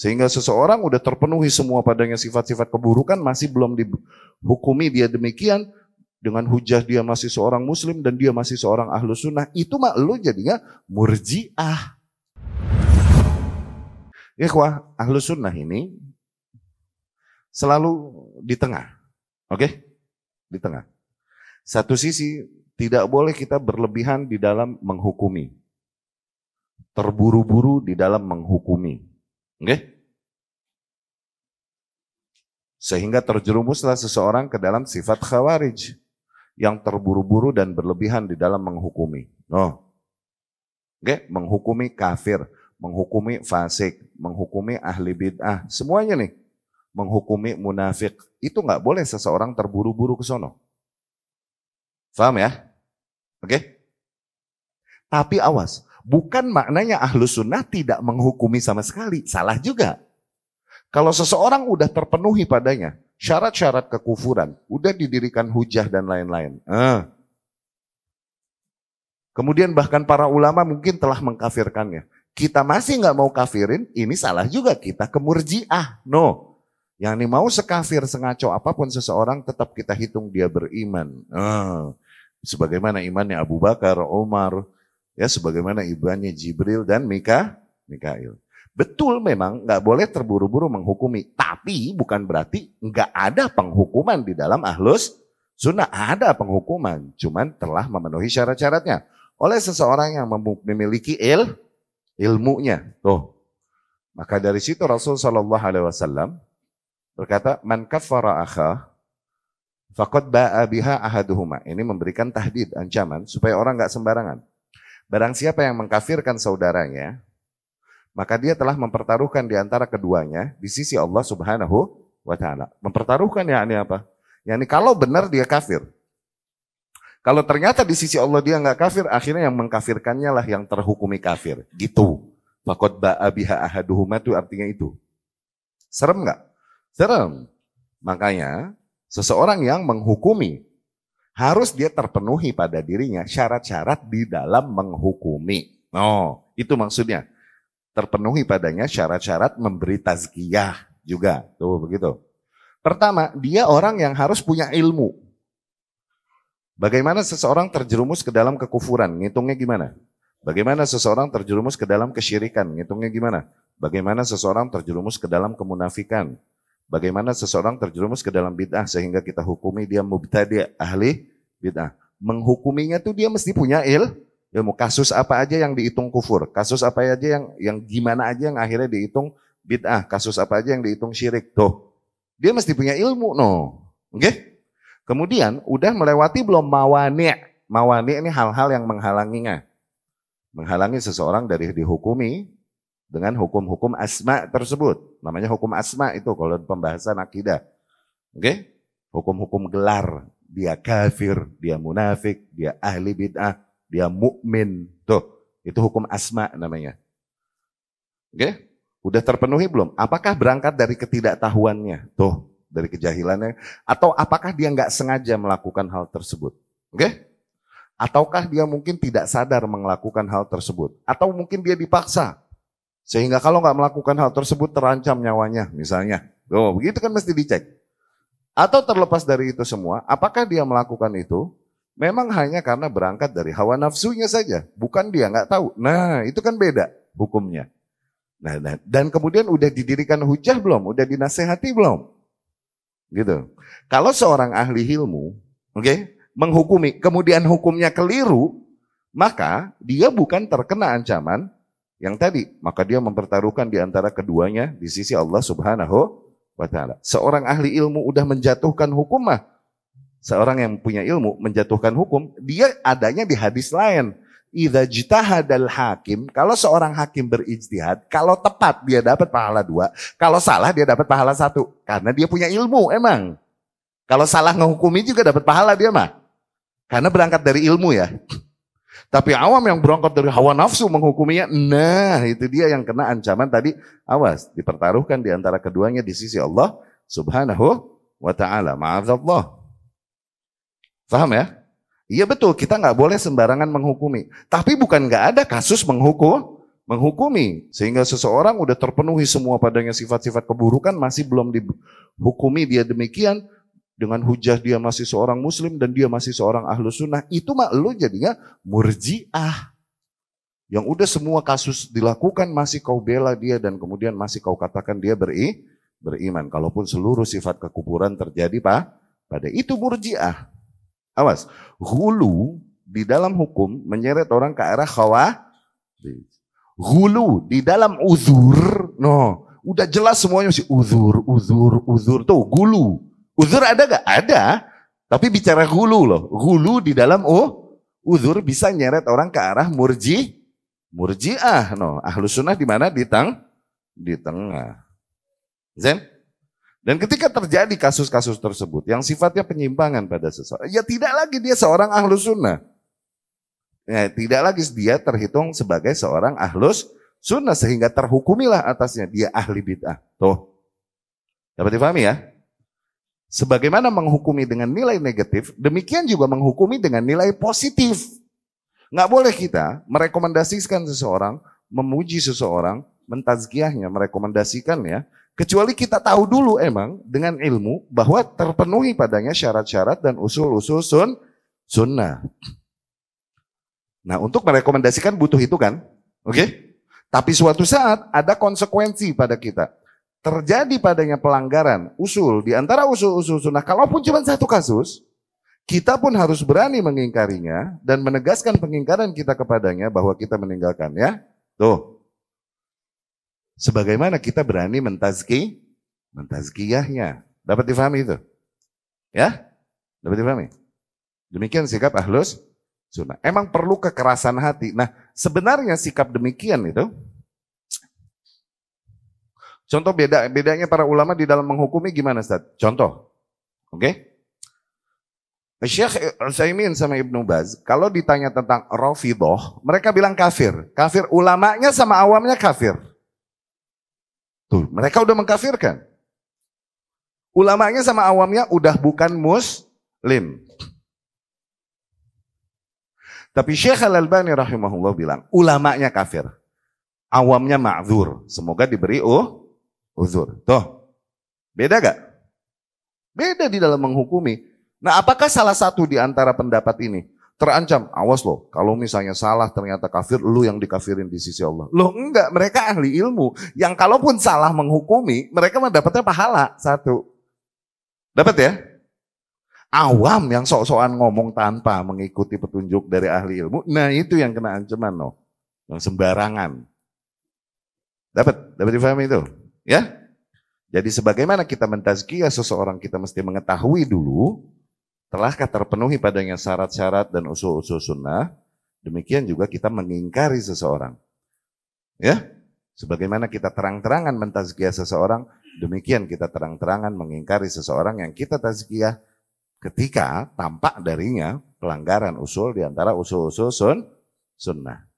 Sehingga seseorang udah terpenuhi semua padanya sifat-sifat keburukan, masih belum dihukumi dia demikian, dengan hujah dia masih seorang muslim dan dia masih seorang ahlu sunnah, itu mah lu jadinya murji'ah. Ikhwah, ahlu sunnah ini selalu di tengah. Oke? Di tengah. Satu sisi, tidak boleh kita berlebihan di dalam menghukumi. Terburu-buru di dalam menghukumi. Oke? Sehingga terjerumuslah seseorang ke dalam sifat khawarij. Yang terburu-buru dan berlebihan di dalam menghukumi. Oke? Menghukumi kafir, menghukumi fasik, menghukumi ahli bid'ah. Semuanya nih. Menghukumi munafik. Itu nggak boleh seseorang terburu-buru ke sono. Paham ya? Oke? Tapi awas, bukan maknanya ahlu sunnah tidak menghukumi sama sekali. Salah juga. Kalau seseorang udah terpenuhi padanya syarat-syarat kekufuran, udah didirikan hujah dan lain-lain. Kemudian bahkan para ulama mungkin telah mengkafirkannya. Kita masih nggak mau kafirin, ini salah juga, kita ke murji'ah. No. Yang ini mau sekafir, sengaco apapun seseorang, tetap kita hitung dia beriman. Sebagaimana imannya Abu Bakar, Umar, ya sebagaimana imannya Jibril dan Mikail. Betul memang nggak boleh terburu-buru menghukumi, tapi bukan berarti nggak ada penghukuman di dalam ahlus sunnah. Ada penghukuman, cuman telah memenuhi syarat-syaratnya oleh seseorang yang memiliki ilmunya. Tuh, maka dari situ Rasul Shallallahu Alaihi Wasallam berkata, "Man kaffara akha, faqad ba'a biha ahaduhuma." Ini memberikan tahdid, ancaman supaya orang nggak sembarangan. Barang siapa yang mengkafirkan saudaranya, maka dia telah mempertaruhkan di antara keduanya di sisi Allah Subhanahu wa Ta'ala. Mempertaruhkan yakni apa? Yakni kalau benar dia kafir. Kalau ternyata di sisi Allah dia nggak kafir, akhirnya yang mengkafirkannya lah yang terhukumi kafir. Gitu. Faqad ba'a biha ahaduhuma itu artinya itu. Serem nggak? Serem. Makanya seseorang yang menghukumi harus dia terpenuhi pada dirinya syarat-syarat di dalam menghukumi. Itu maksudnya. Terpenuhi padanya syarat-syarat memberi tazkiyah juga. Tuh begitu. Pertama, dia orang yang harus punya ilmu. Bagaimana seseorang terjerumus ke dalam kekufuran, ngitungnya gimana? Bagaimana seseorang terjerumus ke dalam kesyirikan, ngitungnya gimana? Bagaimana seseorang terjerumus ke dalam kemunafikan? Bagaimana seseorang terjerumus ke dalam bid'ah sehingga kita hukumi dia mubtadi' ahli bid'ah. Menghukuminya tuh dia mesti punya ilmu. Kasus apa aja yang dihitung kufur, kasus apa aja yang gimana aja yang akhirnya dihitung bid'ah, kasus apa aja yang dihitung syirik. Tuh, dia mesti punya ilmu, Oke? Kemudian udah melewati belum mawani'. Mawani' ini hal-hal yang menghalanginya. Menghalangi seseorang dari dihukumi dengan hukum-hukum asma tersebut. Namanya hukum asma itu kalau pembahasan akidah. Oke? Hukum-hukum gelar. Dia kafir, dia munafik, dia ahli bid'ah, dia mukmin. Tuh, itu hukum asma namanya. Oke? Udah terpenuhi belum? Apakah berangkat dari ketidaktahuannya? Tuh, dari kejahilannya. Atau apakah dia nggak sengaja melakukan hal tersebut? Oke? Ataukah dia mungkin tidak sadar melakukan hal tersebut? Atau mungkin dia dipaksa. Sehingga kalau nggak melakukan hal tersebut terancam nyawanya misalnya. Tuh, begitu kan mesti dicek. Atau terlepas dari itu semua, apakah dia melakukan itu memang hanya karena berangkat dari hawa nafsunya saja, bukan dia nggak tahu. Nah, itu kan beda hukumnya. Nah, dan kemudian udah didirikan hujah belum? Udah dinasehati belum? Gitu. Kalau seorang ahli ilmu, menghukumi, kemudian hukumnya keliru, maka dia bukan terkena ancaman yang tadi. Maka dia mempertaruhkan di antara keduanya di sisi Allah Subhanahu wa Ta'ala. Seorang ahli ilmu udah menjatuhkan hukum mah. Seorang yang punya ilmu menjatuhkan hukum, dia adanya di hadis lain. Idza jtahadal hakim, kalau seorang hakim berijtihad, kalau tepat dia dapat pahala 2, kalau salah dia dapat pahala 1. Karena dia punya ilmu emang. Kalau salah ngehukumi juga dapat pahala dia mah. Karena berangkat dari ilmu ya. Tapi awam yang berangkat dari hawa nafsu menghukuminya, nah itu dia yang kena ancaman tadi. Awas, dipertaruhkan di antara keduanya di sisi Allah Subhanahu wa Ta'ala. Ma'adzallah. Paham ya? Iya betul, kita nggak boleh sembarangan menghukumi. Tapi bukan nggak ada kasus Menghukumi sehingga seseorang udah terpenuhi semua padanya sifat-sifat keburukan, masih belum dihukumi dia demikian, dengan hujah dia masih seorang muslim dan dia masih seorang ahlus sunnah, itu mah lu jadinya murjiah. Yang udah semua kasus dilakukan masih kau bela dia dan kemudian masih kau katakan dia beriman. Kalaupun seluruh sifat kekufuran terjadi pada itu murjiah. Awas, hulu di dalam hukum menyeret orang ke arah khawarij. Hulu di dalam uzur, udah jelas semuanya sih uzur tuh gulu. Uzur ada gak? Ada, tapi bicara hulu loh. Hulu di dalam uzur bisa nyeret orang ke arah murjiah. Ahlus sunnah di mana? Di tengah. Zen? Dan ketika terjadi kasus-kasus tersebut yang sifatnya penyimpangan pada seseorang, ya tidak lagi dia seorang ahlus sunnah. Ya, tidak lagi dia terhitung sebagai seorang ahlus sunnah sehingga terhukumilah atasnya dia ahli bid'ah. Tuh, dapat dipahami ya? Sebagaimana menghukumi dengan nilai negatif, demikian juga menghukumi dengan nilai positif. Nggak boleh kita merekomendasikan seseorang, memuji seseorang, mentazkiyahnya, merekomendasikannya, kecuali kita tahu dulu emang dengan ilmu bahwa terpenuhi padanya syarat-syarat dan usul-usul sunnah. Nah, untuk merekomendasikan butuh itu kan, oke? Tapi suatu saat ada konsekuensi pada kita. Terjadi padanya pelanggaran usul di antara usul-usul sunnah, kalaupun cuma satu kasus, kita pun harus berani mengingkarinya dan menegaskan pengingkaran kita kepadanya bahwa kita meninggalkannya. Tuh, sebagaimana kita berani mentazkiyahnya. Dapat difahami itu? Ya? Dapat difahami? Demikian sikap ahlus sunnah. Emang perlu kekerasan hati. Nah, sebenarnya sikap demikian itu, contoh bedanya para ulama di dalam menghukumi gimana, Ustaz? Contoh, oke? Syekh Utsaimin sama Ibnu Baz, kalau ditanya tentang Rafidhah, mereka bilang kafir. Kafir, ulamanya sama awamnya kafir. Tuh, mereka udah mengkafirkan. Ulamanya sama awamnya udah bukan muslim. Tapi Syekh Al-Albani rahimahullah bilang, ulamanya kafir. Awamnya ma'dzur. Semoga diberi uzur. Tuh, beda gak? Beda di dalam menghukumi. Nah, apakah salah satu di antara pendapat ini terancam? Awas loh, kalau misalnya salah ternyata kafir, lu yang dikafirin di sisi Allah. Loh enggak, mereka ahli ilmu. Yang kalaupun salah menghukumi, mereka mendapatnya pahala. Satu. Dapat ya? Awam yang sok-sokan ngomong tanpa mengikuti petunjuk dari ahli ilmu, nah itu yang kena ancaman loh. Yang sembarangan. Dapat difahami itu? Ya? Jadi sebagaimana kita mentazkiyah seseorang, kita mesti mengetahui dulu, telahkah terpenuhi padanya syarat-syarat dan usul-usul sunnah, demikian juga kita mengingkari seseorang. Ya? Sebagaimana kita terang-terangan mentazkiyah seseorang, demikian kita terang-terangan mengingkari seseorang yang kita tazkiyah ketika tampak darinya pelanggaran usul di antara usul-usul sunnah.